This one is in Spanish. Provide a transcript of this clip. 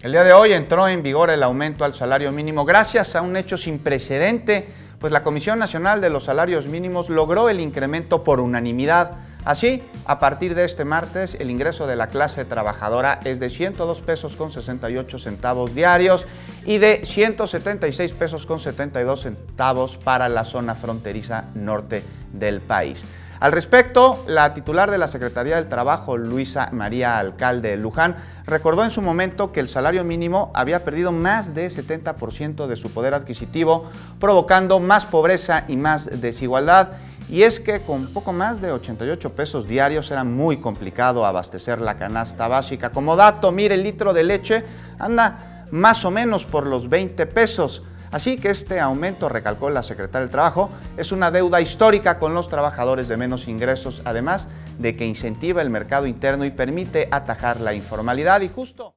El día de hoy entró en vigor el aumento al salario mínimo gracias a un hecho sin precedente, pues la Comisión Nacional de los Salarios Mínimos logró el incremento por unanimidad. Así, a partir de este martes, el ingreso de la clase trabajadora es de 102 pesos con 68 centavos diarios y de 176 pesos con 72 centavos para la zona fronteriza norte del país. Al respecto, la titular de la Secretaría del Trabajo, Luisa María Alcalde Luján, recordó en su momento que el salario mínimo había perdido más de 70% de su poder adquisitivo, provocando más pobreza y más desigualdad. Y es que con poco más de 88 pesos diarios era muy complicado abastecer la canasta básica. Como dato, mire, el litro de leche anda más o menos por los 20 pesos. Así que este aumento, recalcó la secretaria del Trabajo, es una deuda histórica con los trabajadores de menos ingresos, además de que incentiva el mercado interno y permite atajar la informalidad. Y justo